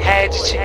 Reddit.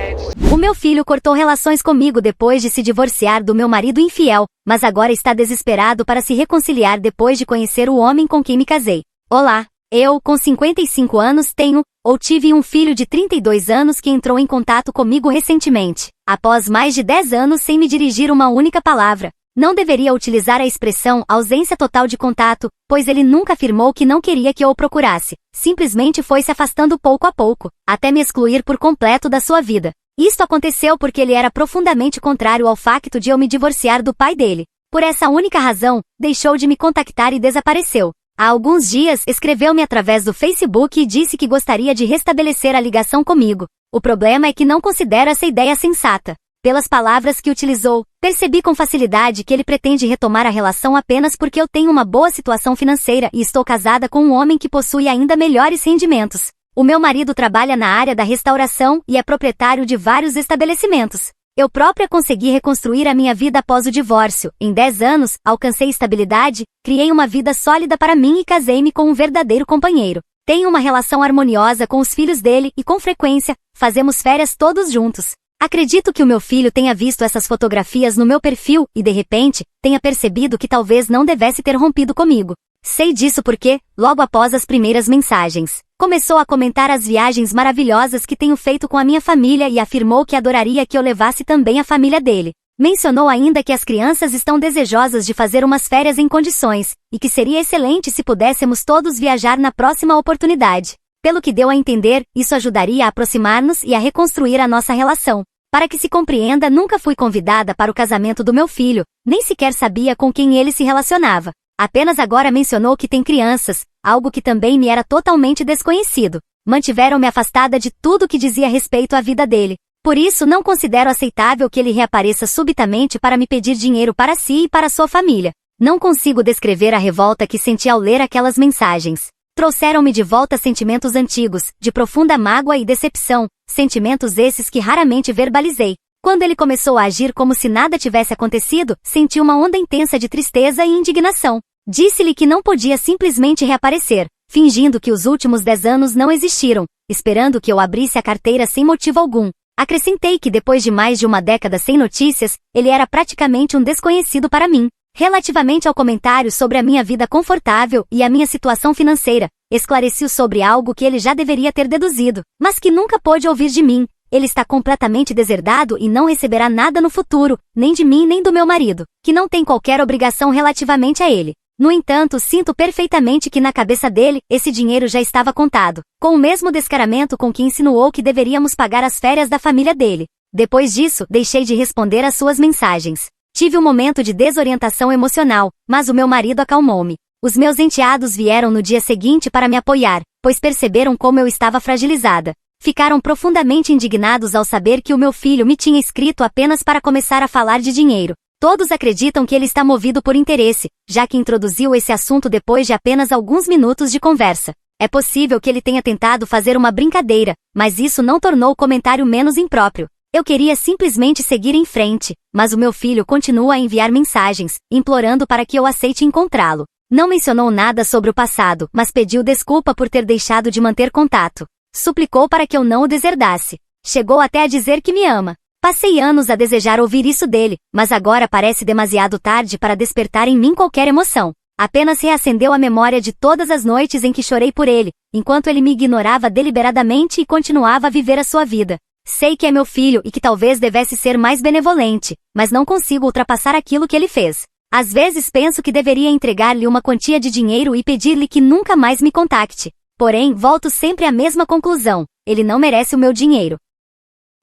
O meu filho cortou relações comigo depois de se divorciar do meu marido infiel, mas agora está desesperado para se reconciliar depois de conhecer o homem com quem me casei. Olá, eu, com 55 anos, tenho, ou tive um filho de 32 anos que entrou em contato comigo recentemente, após mais de 10 anos sem me dirigir uma única palavra. Não deveria utilizar a expressão ausência total de contato, pois ele nunca afirmou que não queria que eu o procurasse. Simplesmente foi se afastando pouco a pouco, até me excluir por completo da sua vida. Isto aconteceu porque ele era profundamente contrário ao facto de eu me divorciar do pai dele. Por essa única razão, deixou de me contactar e desapareceu. Há alguns dias, escreveu-me através do Facebook e disse que gostaria de restabelecer a ligação comigo. O problema é que não considero essa ideia sensata. Pelas palavras que utilizou, percebi com facilidade que ele pretende retomar a relação apenas porque eu tenho uma boa situação financeira e estou casada com um homem que possui ainda melhores rendimentos. O meu marido trabalha na área da restauração e é proprietário de vários estabelecimentos. Eu própria consegui reconstruir a minha vida após o divórcio. Em 10 anos, alcancei estabilidade, criei uma vida sólida para mim e casei-me com um verdadeiro companheiro. Tenho uma relação harmoniosa com os filhos dele e, com frequência, fazemos férias todos juntos. Acredito que o meu filho tenha visto essas fotografias no meu perfil e, de repente, tenha percebido que talvez não devesse ter rompido comigo. Sei disso porque, logo após as primeiras mensagens, começou a comentar as viagens maravilhosas que tenho feito com a minha família e afirmou que adoraria que eu levasse também a família dele. Mencionou ainda que as crianças estão desejosas de fazer umas férias em condições, e que seria excelente se pudéssemos todos viajar na próxima oportunidade. Pelo que deu a entender, isso ajudaria a aproximar-nos e a reconstruir a nossa relação. Para que se compreenda, nunca fui convidada para o casamento do meu filho, nem sequer sabia com quem ele se relacionava. Apenas agora mencionou que tem crianças, algo que também me era totalmente desconhecido. Mantiveram-me afastada de tudo que dizia respeito à vida dele. Por isso, não considero aceitável que ele reapareça subitamente para me pedir dinheiro para si e para sua família. Não consigo descrever a revolta que senti ao ler aquelas mensagens. Trouxeram-me de volta sentimentos antigos, de profunda mágoa e decepção, sentimentos esses que raramente verbalizei. Quando ele começou a agir como se nada tivesse acontecido, senti uma onda intensa de tristeza e indignação. Disse-lhe que não podia simplesmente reaparecer, fingindo que os últimos 10 anos não existiram, esperando que eu abrisse a carteira sem motivo algum. Acrescentei que depois de mais de uma década sem notícias, ele era praticamente um desconhecido para mim. Relativamente ao comentário sobre a minha vida confortável e a minha situação financeira, esclareci sobre algo que ele já deveria ter deduzido, mas que nunca pôde ouvir de mim. Ele está completamente deserdado e não receberá nada no futuro, nem de mim nem do meu marido, que não tem qualquer obrigação relativamente a ele. No entanto, sinto perfeitamente que na cabeça dele, esse dinheiro já estava contado, com o mesmo descaramento com que insinuou que deveríamos pagar as férias da família dele. Depois disso, deixei de responder às suas mensagens. Tive um momento de desorientação emocional, mas o meu marido acalmou-me. Os meus enteados vieram no dia seguinte para me apoiar, pois perceberam como eu estava fragilizada. Ficaram profundamente indignados ao saber que o meu filho me tinha escrito apenas para começar a falar de dinheiro. Todos acreditam que ele está movido por interesse, já que introduziu esse assunto depois de apenas alguns minutos de conversa. É possível que ele tenha tentado fazer uma brincadeira, mas isso não tornou o comentário menos impróprio. Eu queria simplesmente seguir em frente, mas o meu filho continua a enviar mensagens, implorando para que eu aceite encontrá-lo. Não mencionou nada sobre o passado, mas pediu desculpa por ter deixado de manter contato. Suplicou para que eu não o deserdasse. Chegou até a dizer que me ama. Passei anos a desejar ouvir isso dele, mas agora parece demasiado tarde para despertar em mim qualquer emoção. Apenas reacendeu a memória de todas as noites em que chorei por ele, enquanto ele me ignorava deliberadamente e continuava a viver a sua vida. Sei que é meu filho e que talvez devesse ser mais benevolente, mas não consigo ultrapassar aquilo que ele fez. Às vezes penso que deveria entregar-lhe uma quantia de dinheiro e pedir-lhe que nunca mais me contacte. Porém, volto sempre à mesma conclusão: ele não merece o meu dinheiro.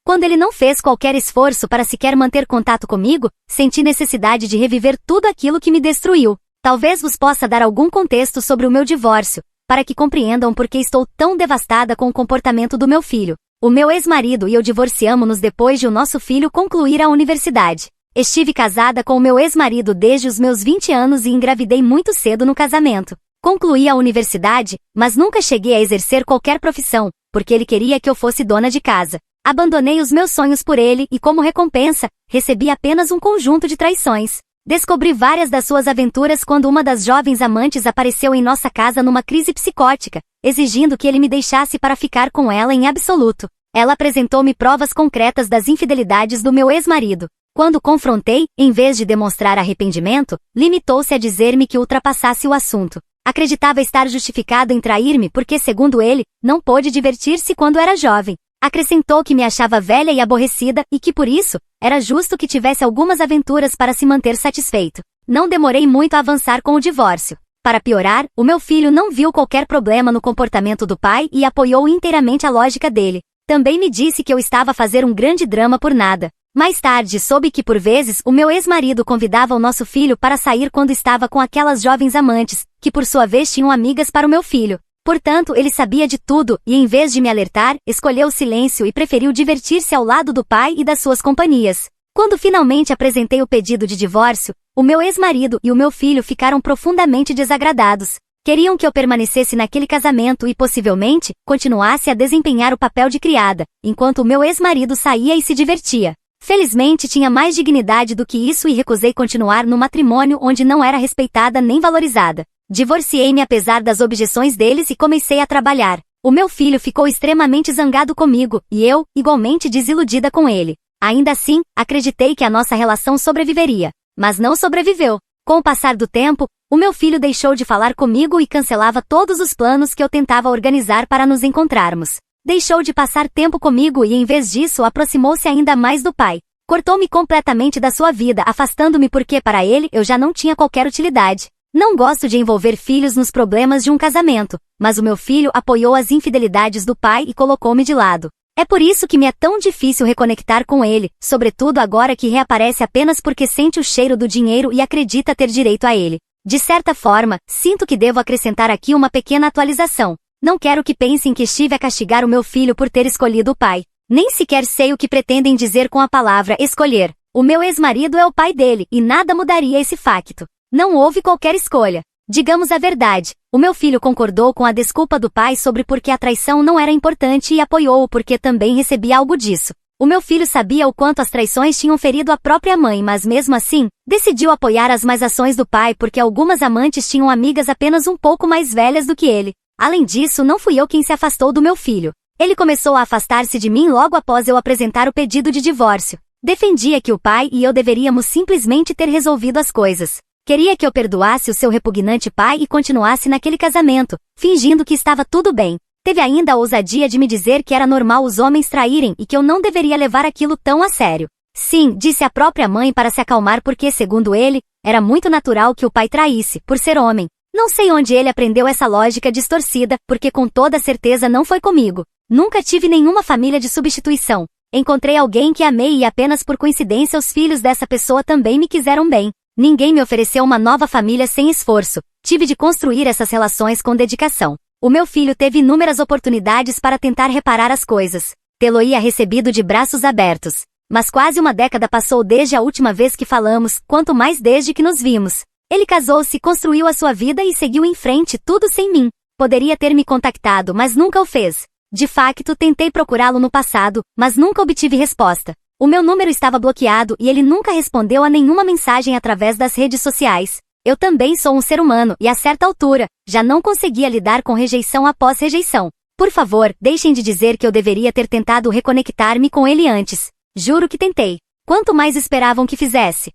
Quando ele não fez qualquer esforço para sequer manter contato comigo, senti necessidade de reviver tudo aquilo que me destruiu. Talvez vos possa dar algum contexto sobre o meu divórcio, para que compreendam por que estou tão devastada com o comportamento do meu filho. O meu ex-marido e eu divorciamo-nos depois de o nosso filho concluir a universidade. Estive casada com o meu ex-marido desde os meus 20 anos e engravidei muito cedo no casamento. Concluí a universidade, mas nunca cheguei a exercer qualquer profissão, porque ele queria que eu fosse dona de casa. Abandonei os meus sonhos por ele e, como recompensa, recebi apenas um conjunto de traições. Descobri várias das suas aventuras quando uma das jovens amantes apareceu em nossa casa numa crise psicótica, exigindo que ele me deixasse para ficar com ela em absoluto. Ela apresentou-me provas concretas das infidelidades do meu ex-marido. Quando confrontei, em vez de demonstrar arrependimento, limitou-se a dizer-me que ultrapassasse o assunto. Acreditava estar justificado em trair-me porque, segundo ele, não pôde divertir-se quando era jovem. Acrescentou que me achava velha e aborrecida e que, por isso, era justo que tivesse algumas aventuras para se manter satisfeito. Não demorei muito a avançar com o divórcio. Para piorar, o meu filho não viu qualquer problema no comportamento do pai e apoiou inteiramente a lógica dele. Também me disse que eu estava a fazer um grande drama por nada. Mais tarde soube que por vezes o meu ex-marido convidava o nosso filho para sair quando estava com aquelas jovens amantes, que por sua vez tinham amigas para o meu filho. Portanto, ele sabia de tudo e, em vez de me alertar, escolheu o silêncio e preferiu divertir-se ao lado do pai e das suas companhias. Quando finalmente apresentei o pedido de divórcio, o meu ex-marido e o meu filho ficaram profundamente desagradados. Queriam que eu permanecesse naquele casamento e, possivelmente, continuasse a desempenhar o papel de criada, enquanto o meu ex-marido saía e se divertia. Felizmente tinha mais dignidade do que isso e recusei continuar no matrimônio onde não era respeitada nem valorizada. Divorciei-me apesar das objeções deles e comecei a trabalhar. O meu filho ficou extremamente zangado comigo, e eu, igualmente desiludida com ele. Ainda assim, acreditei que a nossa relação sobreviveria. Mas não sobreviveu. Com o passar do tempo, o meu filho deixou de falar comigo e cancelava todos os planos que eu tentava organizar para nos encontrarmos. Deixou de passar tempo comigo e, em vez disso, aproximou-se ainda mais do pai. Cortou-me completamente da sua vida, afastando-me porque, para ele, eu já não tinha qualquer utilidade. Não gosto de envolver filhos nos problemas de um casamento, mas o meu filho apoiou as infidelidades do pai e colocou-me de lado. É por isso que me é tão difícil reconectar com ele, sobretudo agora que reaparece apenas porque sente o cheiro do dinheiro e acredita ter direito a ele. De certa forma, sinto que devo acrescentar aqui uma pequena atualização. Não quero que pensem que estive a castigar o meu filho por ter escolhido o pai. Nem sequer sei o que pretendem dizer com a palavra escolher. O meu ex-marido é o pai dele, e nada mudaria esse facto. Não houve qualquer escolha. Digamos a verdade, o meu filho concordou com a desculpa do pai sobre por que a traição não era importante e apoiou-o porque também recebia algo disso. O meu filho sabia o quanto as traições tinham ferido a própria mãe, mas mesmo assim, decidiu apoiar as más ações do pai porque algumas amantes tinham amigas apenas um pouco mais velhas do que ele. Além disso, não fui eu quem se afastou do meu filho. Ele começou a afastar-se de mim logo após eu apresentar o pedido de divórcio. Defendia que o pai e eu deveríamos simplesmente ter resolvido as coisas. Queria que eu perdoasse o seu repugnante pai e continuasse naquele casamento, fingindo que estava tudo bem. Teve ainda a ousadia de me dizer que era normal os homens traírem e que eu não deveria levar aquilo tão a sério. Sim, disse a própria mãe para se acalmar porque, segundo ele, era muito natural que o pai traísse, por ser homem. Não sei onde ele aprendeu essa lógica distorcida, porque com toda certeza não foi comigo. Nunca tive nenhuma família de substituição. Encontrei alguém que amei e apenas por coincidência os filhos dessa pessoa também me quiseram bem. Ninguém me ofereceu uma nova família sem esforço. Tive de construir essas relações com dedicação. O meu filho teve inúmeras oportunidades para tentar reparar as coisas. Tê-lo-ia recebido de braços abertos. Mas quase uma década passou desde a última vez que falamos, quanto mais desde que nos vimos. Ele casou-se, construiu a sua vida e seguiu em frente, tudo sem mim. Poderia ter me contactado, mas nunca o fez. De facto, tentei procurá-lo no passado, mas nunca obtive resposta. O meu número estava bloqueado e ele nunca respondeu a nenhuma mensagem através das redes sociais. Eu também sou um ser humano e, a certa altura, já não conseguia lidar com rejeição após rejeição. Por favor, deixem de dizer que eu deveria ter tentado reconectar-me com ele antes. Juro que tentei. Quanto mais esperavam que fizesse?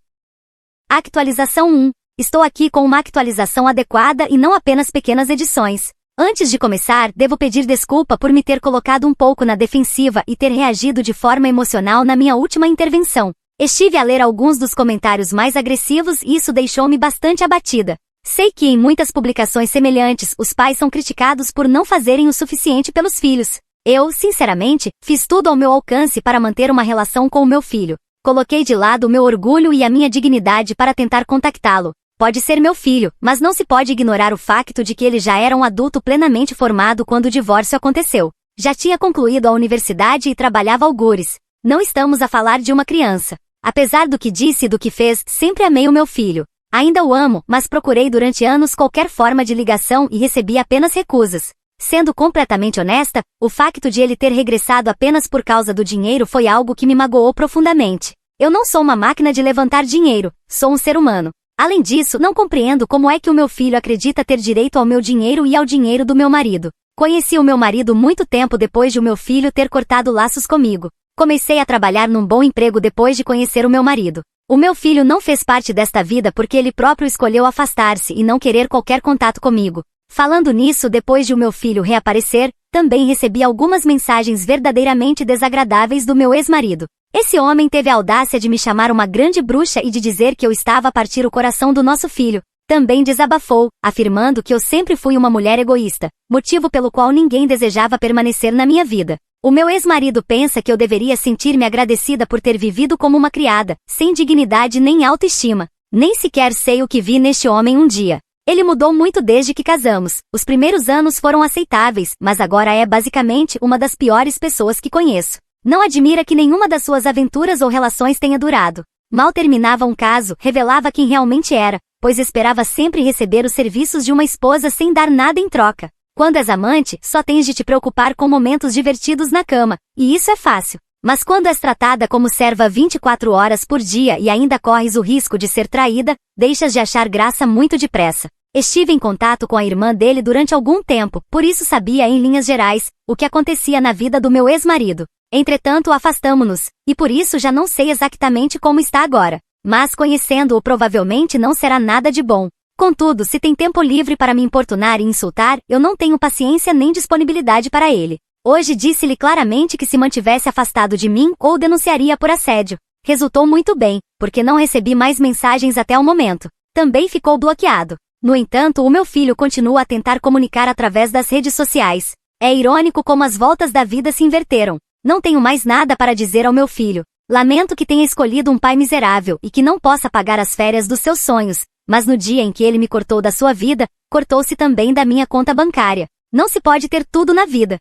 Atualização 1. Estou aqui com uma atualização adequada e não apenas pequenas edições. Antes de começar, devo pedir desculpa por me ter colocado um pouco na defensiva e ter reagido de forma emocional na minha última intervenção. Estive a ler alguns dos comentários mais agressivos e isso deixou-me bastante abatida. Sei que em muitas publicações semelhantes, os pais são criticados por não fazerem o suficiente pelos filhos. Eu, sinceramente, fiz tudo ao meu alcance para manter uma relação com o meu filho. Coloquei de lado o meu orgulho e a minha dignidade para tentar contactá-lo. Pode ser meu filho, mas não se pode ignorar o facto de que ele já era um adulto plenamente formado quando o divórcio aconteceu. Já tinha concluído a universidade e trabalhava algures. Não estamos a falar de uma criança. Apesar do que disse e do que fez, sempre amei o meu filho. Ainda o amo, mas procurei durante anos qualquer forma de ligação e recebi apenas recusas. Sendo completamente honesta, o facto de ele ter regressado apenas por causa do dinheiro foi algo que me magoou profundamente. Eu não sou uma máquina de levantar dinheiro, sou um ser humano. Além disso, não compreendo como é que o meu filho acredita ter direito ao meu dinheiro e ao dinheiro do meu marido. Conheci o meu marido muito tempo depois de o meu filho ter cortado laços comigo. Comecei a trabalhar num bom emprego depois de conhecer o meu marido. O meu filho não fez parte desta vida porque ele próprio escolheu afastar-se e não querer qualquer contato comigo. Falando nisso, depois de o meu filho reaparecer, também recebi algumas mensagens verdadeiramente desagradáveis do meu ex-marido. Esse homem teve a audácia de me chamar uma grande bruxa e de dizer que eu estava a partir o coração do nosso filho. Também desabafou, afirmando que eu sempre fui uma mulher egoísta, motivo pelo qual ninguém desejava permanecer na minha vida. O meu ex-marido pensa que eu deveria sentir-me agradecida por ter vivido como uma criada, sem dignidade nem autoestima. Nem sequer sei o que vi neste homem um dia. Ele mudou muito desde que casamos. Os primeiros anos foram aceitáveis, mas agora é basicamente uma das piores pessoas que conheço. Não admira que nenhuma das suas aventuras ou relações tenha durado. Mal terminava um caso, revelava quem realmente era, pois esperava sempre receber os serviços de uma esposa sem dar nada em troca. Quando és amante, só tens de te preocupar com momentos divertidos na cama, e isso é fácil. Mas quando és tratada como serva 24 horas por dia e ainda corres o risco de ser traída, deixas de achar graça muito depressa. Estive em contato com a irmã dele durante algum tempo, por isso sabia em linhas gerais o que acontecia na vida do meu ex-marido. Entretanto, afastamo-nos, e por isso já não sei exatamente como está agora. Mas conhecendo-o provavelmente não será nada de bom. Contudo, se tem tempo livre para me importunar e insultar, eu não tenho paciência nem disponibilidade para ele. Hoje disse-lhe claramente que se mantivesse afastado de mim ou denunciaria por assédio. Resultou muito bem, porque não recebi mais mensagens até o momento. Também ficou bloqueado. No entanto, o meu filho continua a tentar comunicar através das redes sociais. É irônico como as voltas da vida se inverteram. Não tenho mais nada para dizer ao meu filho. Lamento que tenha escolhido um pai miserável e que não possa pagar as férias dos seus sonhos, mas no dia em que ele me cortou da sua vida, cortou-se também da minha conta bancária. Não se pode ter tudo na vida.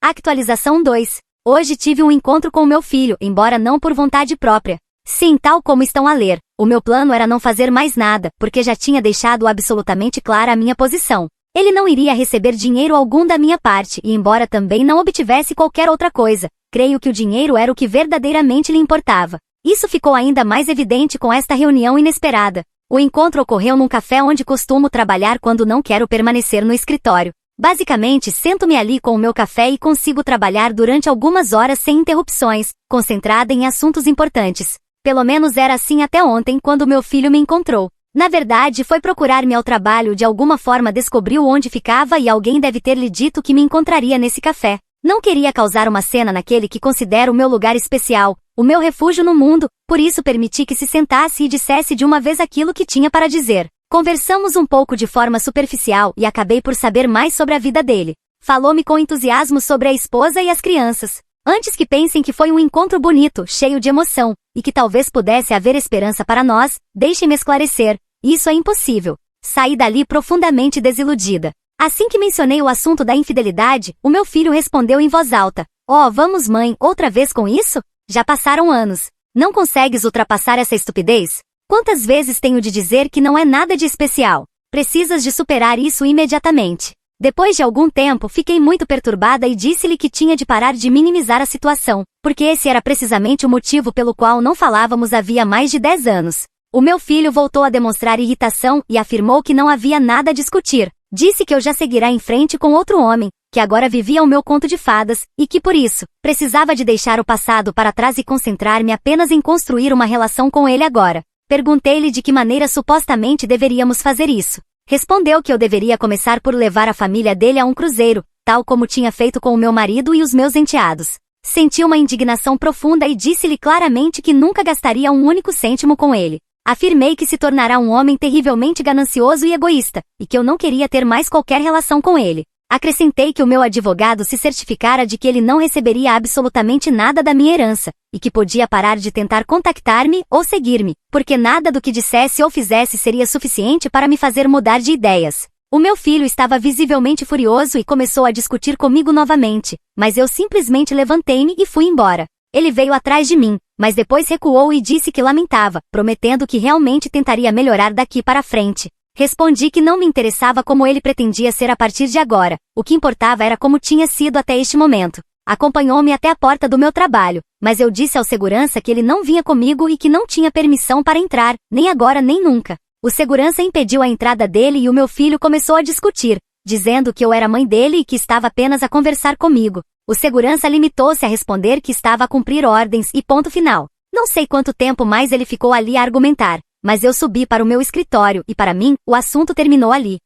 Atualização 2. Hoje tive um encontro com o meu filho, embora não por vontade própria. Sim, tal como estão a ler. O meu plano era não fazer mais nada, porque já tinha deixado absolutamente clara a minha posição. Ele não iria receber dinheiro algum da minha parte e embora também não obtivesse qualquer outra coisa, creio que o dinheiro era o que verdadeiramente lhe importava. Isso ficou ainda mais evidente com esta reunião inesperada. O encontro ocorreu num café onde costumo trabalhar quando não quero permanecer no escritório. Basicamente, sento-me ali com o meu café e consigo trabalhar durante algumas horas sem interrupções, concentrada em assuntos importantes. Pelo menos era assim até ontem, quando meu filho me encontrou. Na verdade, foi procurar-me ao trabalho, de alguma forma descobriu onde ficava e alguém deve ter lhe dito que me encontraria nesse café. Não queria causar uma cena naquele que considero o meu lugar especial, o meu refúgio no mundo, por isso permiti que se sentasse e dissesse de uma vez aquilo que tinha para dizer. Conversamos um pouco de forma superficial e acabei por saber mais sobre a vida dele. Falou-me com entusiasmo sobre a esposa e as crianças. Antes que pensem que foi um encontro bonito, cheio de emoção, e que talvez pudesse haver esperança para nós, deixem-me esclarecer. Isso é impossível. Saí dali profundamente desiludida. Assim que mencionei o assunto da infidelidade, o meu filho respondeu em voz alta: "Oh, vamos mãe, outra vez com isso? Já passaram anos. Não consegues ultrapassar essa estupidez? Quantas vezes tenho de dizer que não é nada de especial? Precisas de superar isso imediatamente." Depois de algum tempo, fiquei muito perturbada e disse-lhe que tinha de parar de minimizar a situação, porque esse era precisamente o motivo pelo qual não falávamos havia mais de 10 anos. O meu filho voltou a demonstrar irritação e afirmou que não havia nada a discutir. Disse que eu já seguirá em frente com outro homem, que agora vivia o meu conto de fadas, e que por isso, precisava de deixar o passado para trás e concentrar-me apenas em construir uma relação com ele agora. Perguntei-lhe de que maneira supostamente deveríamos fazer isso. Respondeu que eu deveria começar por levar a família dele a um cruzeiro, tal como tinha feito com o meu marido e os meus enteados. Senti uma indignação profunda e disse-lhe claramente que nunca gastaria um único cêntimo com ele. Afirmei que se tornará um homem terrivelmente ganancioso e egoísta, e que eu não queria ter mais qualquer relação com ele. Acrescentei que o meu advogado se certificara de que ele não receberia absolutamente nada da minha herança, e que podia parar de tentar contactar-me ou seguir-me, porque nada do que dissesse ou fizesse seria suficiente para me fazer mudar de ideias. O meu filho estava visivelmente furioso e começou a discutir comigo novamente, mas eu simplesmente levantei-me e fui embora. Ele veio atrás de mim, mas depois recuou e disse que lamentava, prometendo que realmente tentaria melhorar daqui para frente. Respondi que não me interessava como ele pretendia ser a partir de agora, o que importava era como tinha sido até este momento. Acompanhou-me até a porta do meu trabalho, mas eu disse ao segurança que ele não vinha comigo e que não tinha permissão para entrar, nem agora nem nunca. O segurança impediu a entrada dele e o meu filho começou a discutir, dizendo que eu era mãe dele e que estava apenas a conversar comigo. O segurança limitou-se a responder que estava a cumprir ordens e ponto final. Não sei quanto tempo mais ele ficou ali a argumentar, mas eu subi para o meu escritório e para mim, o assunto terminou ali.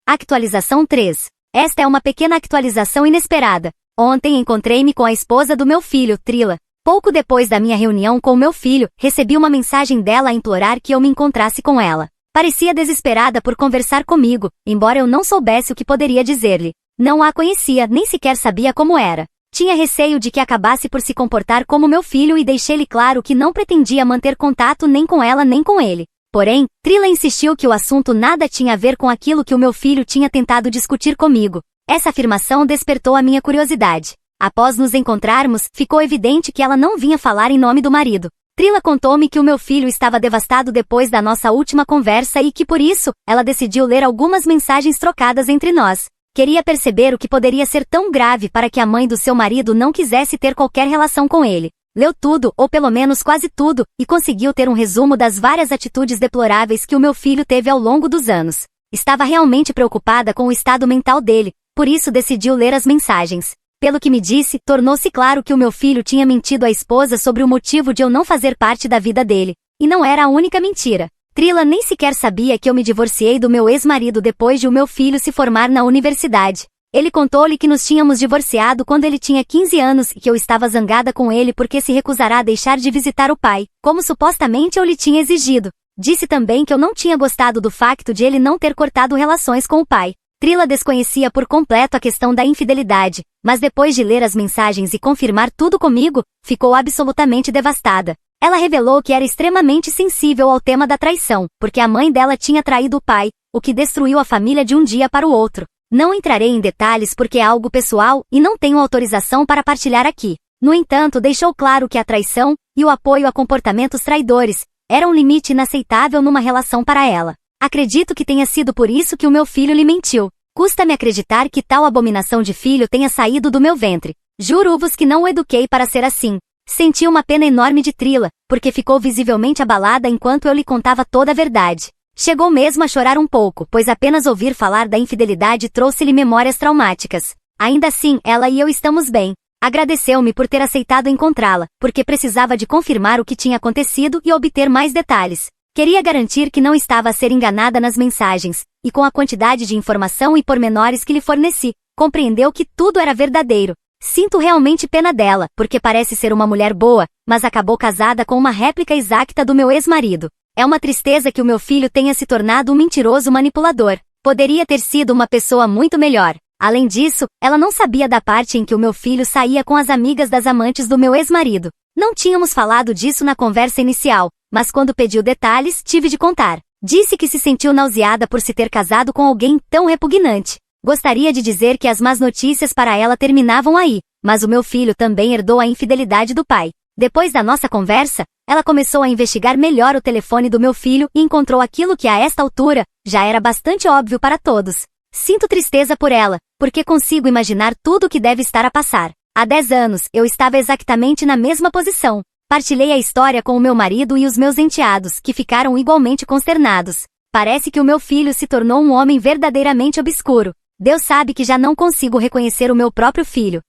Atualização 3. Esta é uma pequena atualização inesperada. Ontem encontrei-me com a esposa do meu filho, Trila. Pouco depois da minha reunião com o meu filho, recebi uma mensagem dela a implorar que eu me encontrasse com ela. Parecia desesperada por conversar comigo, embora eu não soubesse o que poderia dizer-lhe. Não a conhecia, nem sequer sabia como era. Tinha receio de que acabasse por se comportar como meu filho e deixei-lhe claro que não pretendia manter contato nem com ela nem com ele. Porém, Trila insistiu que o assunto nada tinha a ver com aquilo que o meu filho tinha tentado discutir comigo. Essa afirmação despertou a minha curiosidade. Após nos encontrarmos, ficou evidente que ela não vinha falar em nome do marido. Trila contou-me que o meu filho estava devastado depois da nossa última conversa e que por isso, ela decidiu ler algumas mensagens trocadas entre nós. Queria perceber o que poderia ser tão grave para que a mãe do seu marido não quisesse ter qualquer relação com ele. Leu tudo, ou pelo menos quase tudo, e conseguiu ter um resumo das várias atitudes deploráveis que o meu filho teve ao longo dos anos. Estava realmente preocupada com o estado mental dele, por isso decidiu ler as mensagens. Pelo que me disse, tornou-se claro que o meu filho tinha mentido à esposa sobre o motivo de eu não fazer parte da vida dele. E não era a única mentira. Trila nem sequer sabia que eu me divorciei do meu ex-marido depois de o meu filho se formar na universidade. Ele contou-lhe que nos tínhamos divorciado quando ele tinha 15 anos e que eu estava zangada com ele porque se recusará a deixar de visitar o pai, como supostamente eu lhe tinha exigido. Disse também que eu não tinha gostado do facto de ele não ter cortado relações com o pai. Trila desconhecia por completo a questão da infidelidade, mas depois de ler as mensagens e confirmar tudo comigo, ficou absolutamente devastada. Ela revelou que era extremamente sensível ao tema da traição, porque a mãe dela tinha traído o pai, o que destruiu a família de um dia para o outro. Não entrarei em detalhes porque é algo pessoal e não tenho autorização para partilhar aqui. No entanto, deixou claro que a traição e o apoio a comportamentos traidores era um limite inaceitável numa relação para ela. Acredito que tenha sido por isso que o meu filho lhe mentiu. Custa-me acreditar que tal abominação de filho tenha saído do meu ventre. Juro-vos que não o eduquei para ser assim. Senti uma pena enorme de Trila, porque ficou visivelmente abalada enquanto eu lhe contava toda a verdade. Chegou mesmo a chorar um pouco, pois apenas ouvir falar da infidelidade trouxe-lhe memórias traumáticas. Ainda assim, ela e eu estamos bem. Agradeceu-me por ter aceitado encontrá-la, porque precisava de confirmar o que tinha acontecido e obter mais detalhes. Queria garantir que não estava a ser enganada nas mensagens, e com a quantidade de informação e pormenores que lhe forneci, compreendeu que tudo era verdadeiro. Sinto realmente pena dela, porque parece ser uma mulher boa, mas acabou casada com uma réplica exata do meu ex-marido. É uma tristeza que o meu filho tenha se tornado um mentiroso manipulador. Poderia ter sido uma pessoa muito melhor. Além disso, ela não sabia da parte em que o meu filho saía com as amigas das amantes do meu ex-marido. Não tínhamos falado disso na conversa inicial, mas quando pediu detalhes, tive de contar. Disse que se sentiu nauseada por se ter casado com alguém tão repugnante. Gostaria de dizer que as más notícias para ela terminavam aí, mas o meu filho também herdou a infidelidade do pai. Depois da nossa conversa, ela começou a investigar melhor o telefone do meu filho e encontrou aquilo que a esta altura, já era bastante óbvio para todos. Sinto tristeza por ela, porque consigo imaginar tudo o que deve estar a passar. Há 10 anos, eu estava exatamente na mesma posição. Partilhei a história com o meu marido e os meus enteados, que ficaram igualmente consternados. Parece que o meu filho se tornou um homem verdadeiramente obscuro. Deus sabe que já não consigo reconhecer o meu próprio filho.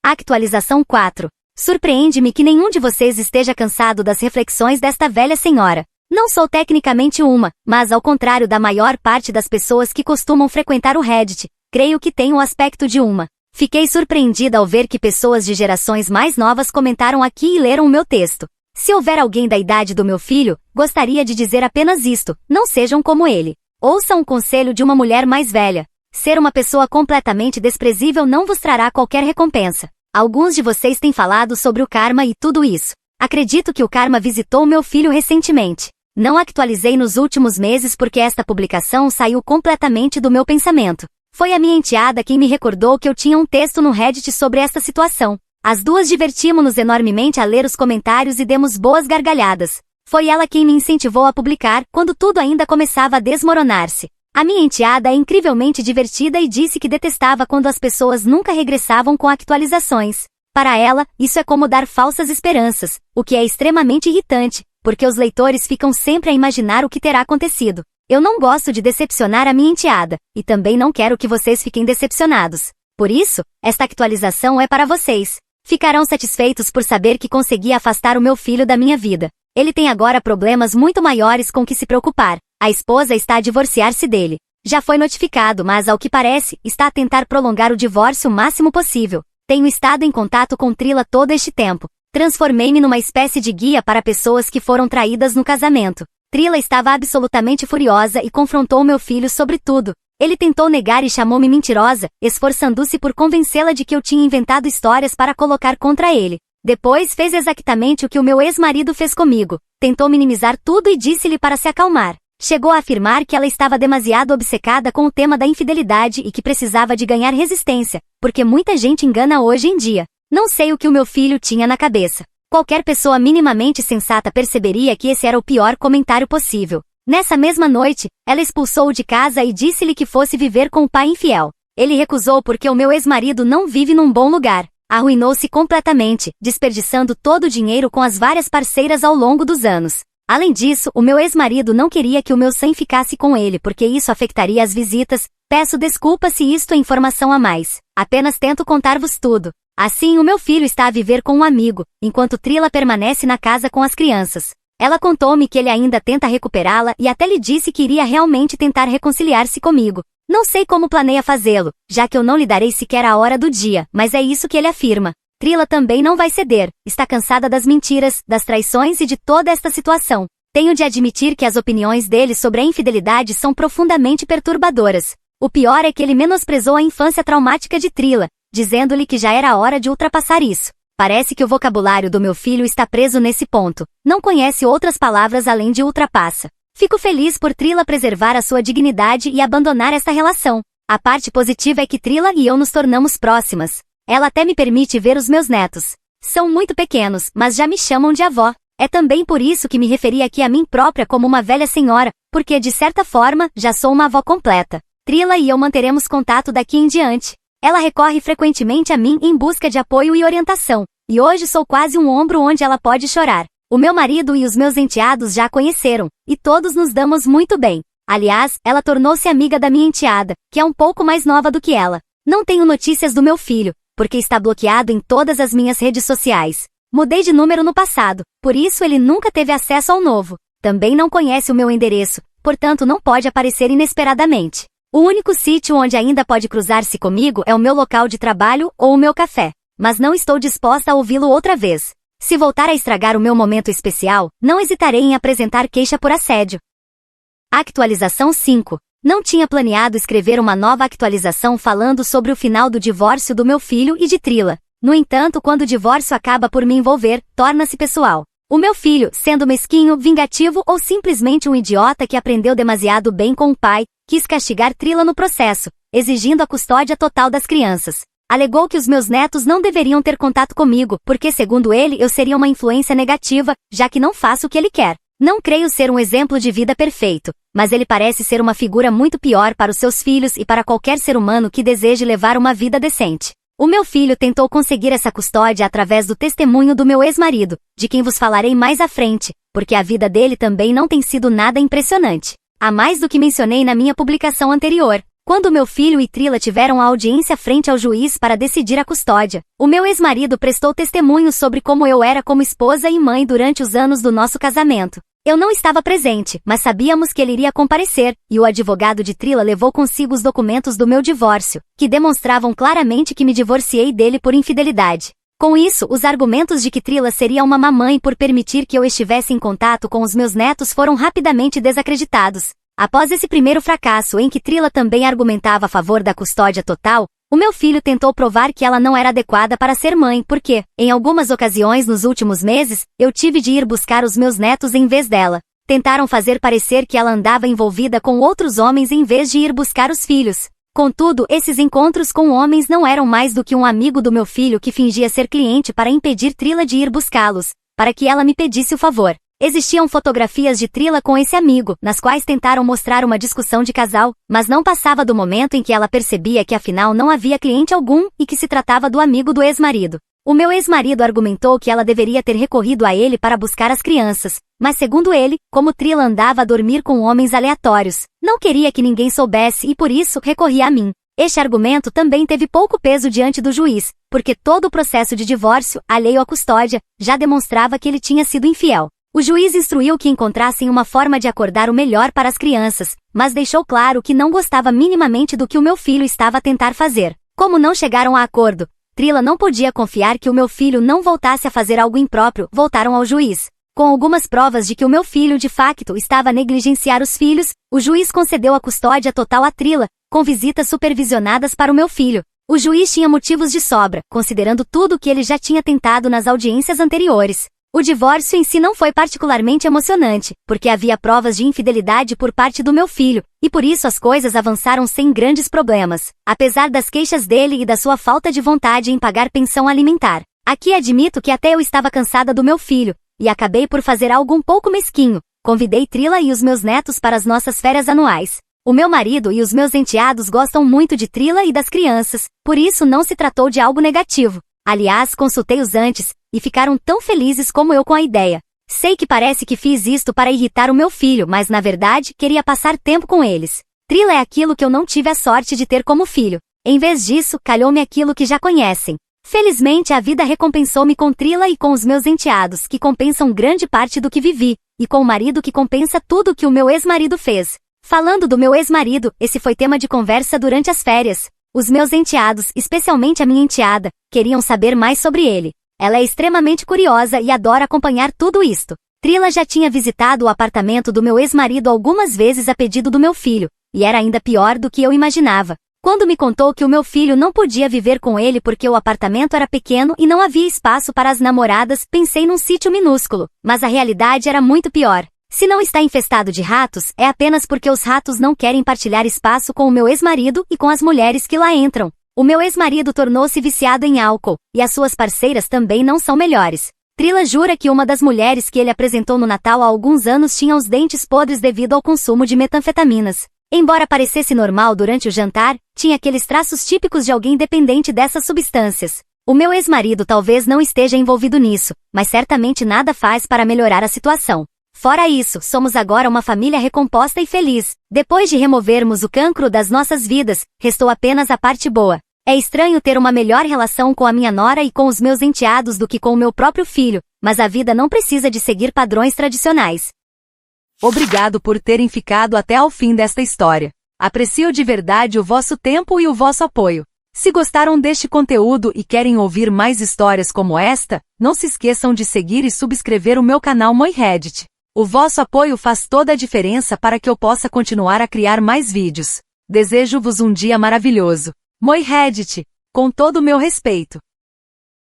Atualização 4. Surpreende-me que nenhum de vocês esteja cansado das reflexões desta velha senhora. Não sou tecnicamente uma, mas ao contrário da maior parte das pessoas que costumam frequentar o Reddit, creio que tenho o aspecto de uma. Fiquei surpreendida ao ver que pessoas de gerações mais novas comentaram aqui e leram o meu texto. Se houver alguém da idade do meu filho, gostaria de dizer apenas isto: não sejam como ele. Ouçam o conselho de uma mulher mais velha. Ser uma pessoa completamente desprezível não vos trará qualquer recompensa. Alguns de vocês têm falado sobre o karma e tudo isso. Acredito que o karma visitou meu filho recentemente. Não atualizei nos últimos meses porque esta publicação saiu completamente do meu pensamento. Foi a minha enteada quem me recordou que eu tinha um texto no Reddit sobre esta situação. As duas divertimos-nos enormemente a ler os comentários e demos boas gargalhadas. Foi ela quem me incentivou a publicar, quando tudo ainda começava a desmoronar-se. A minha enteada é incrivelmente divertida e disse que detestava quando as pessoas nunca regressavam com atualizações. Para ela, isso é como dar falsas esperanças, o que é extremamente irritante, porque os leitores ficam sempre a imaginar o que terá acontecido. Eu não gosto de decepcionar a minha enteada, e também não quero que vocês fiquem decepcionados. Por isso, esta atualização é para vocês. Ficarão satisfeitos por saber que consegui afastar o meu filho da minha vida. Ele tem agora problemas muito maiores com que se preocupar. A esposa está a divorciar-se dele. Já foi notificado, mas ao que parece, está a tentar prolongar o divórcio o máximo possível. Tenho estado em contato com Trila todo este tempo. Transformei-me numa espécie de guia para pessoas que foram traídas no casamento. Trila estava absolutamente furiosa e confrontou meu filho sobre tudo. Ele tentou negar e chamou-me mentirosa, esforçando-se por convencê-la de que eu tinha inventado histórias para colocar contra ele. Depois fez exatamente o que o meu ex-marido fez comigo. Tentou minimizar tudo e disse-lhe para se acalmar. Chegou a afirmar que ela estava demasiado obcecada com o tema da infidelidade e que precisava de ganhar resistência, porque muita gente engana hoje em dia. Não sei o que o meu filho tinha na cabeça. Qualquer pessoa minimamente sensata perceberia que esse era o pior comentário possível. Nessa mesma noite, ela expulsou-o de casa e disse-lhe que fosse viver com o pai infiel. Ele recusou porque o meu ex-marido não vive num bom lugar. Arruinou-se completamente, desperdiçando todo o dinheiro com as várias parceiras ao longo dos anos. Além disso, o meu ex-marido não queria que o meu Sam ficasse com ele porque isso afetaria as visitas. Peço desculpa se isto é informação a mais. Apenas tento contar-vos tudo. Assim, o meu filho está a viver com um amigo, enquanto Trila permanece na casa com as crianças. Ela contou-me que ele ainda tenta recuperá-la e até lhe disse que iria realmente tentar reconciliar-se comigo. Não sei como planeia fazê-lo, já que eu não lhe darei sequer a hora do dia, mas é isso que ele afirma. Trila também não vai ceder, está cansada das mentiras, das traições e de toda esta situação. Tenho de admitir que as opiniões dele sobre a infidelidade são profundamente perturbadoras. O pior é que ele menosprezou a infância traumática de Trila, dizendo-lhe que já era hora de ultrapassar isso. Parece que o vocabulário do meu filho está preso nesse ponto. Não conhece outras palavras além de ultrapassa. Fico feliz por Trila preservar a sua dignidade e abandonar esta relação. A parte positiva é que Trila e eu nos tornamos próximas. Ela até me permite ver os meus netos. São muito pequenos, mas já me chamam de avó. É também por isso que me referi aqui a mim própria como uma velha senhora, porque de certa forma, já sou uma avó completa. Trila e eu manteremos contato daqui em diante. Ela recorre frequentemente a mim em busca de apoio e orientação, e hoje sou quase um ombro onde ela pode chorar. O meu marido e os meus enteados já a conheceram, e todos nos damos muito bem. Aliás, ela tornou-se amiga da minha enteada, que é um pouco mais nova do que ela. Não tenho notícias do meu filho, porque está bloqueado em todas as minhas redes sociais. Mudei de número no passado, por isso ele nunca teve acesso ao novo. Também não conhece o meu endereço, portanto não pode aparecer inesperadamente. O único sítio onde ainda pode cruzar-se comigo é o meu local de trabalho ou o meu café. Mas não estou disposta a ouvi-lo outra vez. Se voltar a estragar o meu momento especial, não hesitarei em apresentar queixa por assédio. Atualização 5. Não tinha planeado escrever uma nova atualização falando sobre o final do divórcio do meu filho e de Trila. No entanto, quando o divórcio acaba por me envolver, torna-se pessoal. O meu filho, sendo mesquinho, vingativo ou simplesmente um idiota que aprendeu demasiado bem com o pai, quis castigar Trila no processo, exigindo a custódia total das crianças. Alegou que os meus netos não deveriam ter contato comigo, porque segundo ele eu seria uma influência negativa, já que não faço o que ele quer. Não creio ser um exemplo de vida perfeito, mas ele parece ser uma figura muito pior para os seus filhos e para qualquer ser humano que deseje levar uma vida decente. O meu filho tentou conseguir essa custódia através do testemunho do meu ex-marido, de quem vos falarei mais à frente, porque a vida dele também não tem sido nada impressionante. Há mais do que mencionei na minha publicação anterior. Quando meu filho e Trila tiveram a audiência frente ao juiz para decidir a custódia, o meu ex-marido prestou testemunho sobre como eu era como esposa e mãe durante os anos do nosso casamento. Eu não estava presente, mas sabíamos que ele iria comparecer, e o advogado de Trila levou consigo os documentos do meu divórcio, que demonstravam claramente que me divorciei dele por infidelidade. Com isso, os argumentos de que Trila seria uma má mãe por permitir que eu estivesse em contato com os meus netos foram rapidamente desacreditados. Após esse primeiro fracasso em que Trila também argumentava a favor da custódia total, o meu filho tentou provar que ela não era adequada para ser mãe porque, em algumas ocasiões nos últimos meses, eu tive de ir buscar os meus netos em vez dela. Tentaram fazer parecer que ela andava envolvida com outros homens em vez de ir buscar os filhos. Contudo, esses encontros com homens não eram mais do que um amigo do meu filho que fingia ser cliente para impedir Trila de ir buscá-los, para que ela me pedisse o favor. Existiam fotografias de Trila com esse amigo, nas quais tentaram mostrar uma discussão de casal, mas não passava do momento em que ela percebia que afinal não havia cliente algum e que se tratava do amigo do ex-marido. O meu ex-marido argumentou que ela deveria ter recorrido a ele para buscar as crianças, mas segundo ele, como Trila andava a dormir com homens aleatórios, não queria que ninguém soubesse e por isso recorria a mim. Este argumento também teve pouco peso diante do juiz, porque todo o processo de divórcio, alheio à custódia, já demonstrava que ele tinha sido infiel. O juiz instruiu que encontrassem uma forma de acordar o melhor para as crianças, mas deixou claro que não gostava minimamente do que o meu filho estava a tentar fazer. Como não chegaram a acordo, Trila não podia confiar que o meu filho não voltasse a fazer algo impróprio, voltaram ao juiz. Com algumas provas de que o meu filho de facto estava a negligenciar os filhos, o juiz concedeu a custódia total a Trila, com visitas supervisionadas para o meu filho. O juiz tinha motivos de sobra, considerando tudo o que ele já tinha tentado nas audiências anteriores. O divórcio em si não foi particularmente emocionante, porque havia provas de infidelidade por parte do meu filho, e por isso as coisas avançaram sem grandes problemas, apesar das queixas dele e da sua falta de vontade em pagar pensão alimentar. Aqui admito que até eu estava cansada do meu filho, e acabei por fazer algo um pouco mesquinho. Convidei Trila e os meus netos para as nossas férias anuais. O meu marido e os meus enteados gostam muito de Trila e das crianças, por isso não se tratou de algo negativo. Aliás, consultei-os antes, e ficaram tão felizes como eu com a ideia. Sei que parece que fiz isto para irritar o meu filho, mas na verdade, queria passar tempo com eles. Trila é aquilo que eu não tive a sorte de ter como filho. Em vez disso, calhou-me aquilo que já conhecem. Felizmente a vida recompensou-me com Trila e com os meus enteados, que compensam grande parte do que vivi, e com o marido que compensa tudo o que o meu ex-marido fez. Falando do meu ex-marido, esse foi tema de conversa durante as férias. Os meus enteados, especialmente a minha enteada, queriam saber mais sobre ele. Ela é extremamente curiosa e adora acompanhar tudo isto. Trila já tinha visitado o apartamento do meu ex-marido algumas vezes a pedido do meu filho, e era ainda pior do que eu imaginava. Quando me contou que o meu filho não podia viver com ele porque o apartamento era pequeno e não havia espaço para as namoradas, pensei num sítio minúsculo, mas a realidade era muito pior. Se não está infestado de ratos, é apenas porque os ratos não querem partilhar espaço com o meu ex-marido e com as mulheres que lá entram. O meu ex-marido tornou-se viciado em álcool, e as suas parceiras também não são melhores. Trila jura que uma das mulheres que ele apresentou no Natal há alguns anos tinha os dentes podres devido ao consumo de metanfetaminas. Embora parecesse normal durante o jantar, tinha aqueles traços típicos de alguém dependente dessas substâncias. O meu ex-marido talvez não esteja envolvido nisso, mas certamente nada faz para melhorar a situação. Fora isso, somos agora uma família recomposta e feliz. Depois de removermos o cancro das nossas vidas, restou apenas a parte boa. É estranho ter uma melhor relação com a minha nora e com os meus enteados do que com o meu próprio filho, mas a vida não precisa de seguir padrões tradicionais. Obrigado por terem ficado até ao fim desta história. Aprecio de verdade o vosso tempo e o vosso apoio. Se gostaram deste conteúdo e querem ouvir mais histórias como esta, não se esqueçam de seguir e subscrever o meu canal Moi Reddit. O vosso apoio faz toda a diferença para que eu possa continuar a criar mais vídeos. Desejo-vos um dia maravilhoso. Moi Reddit, com todo o meu respeito.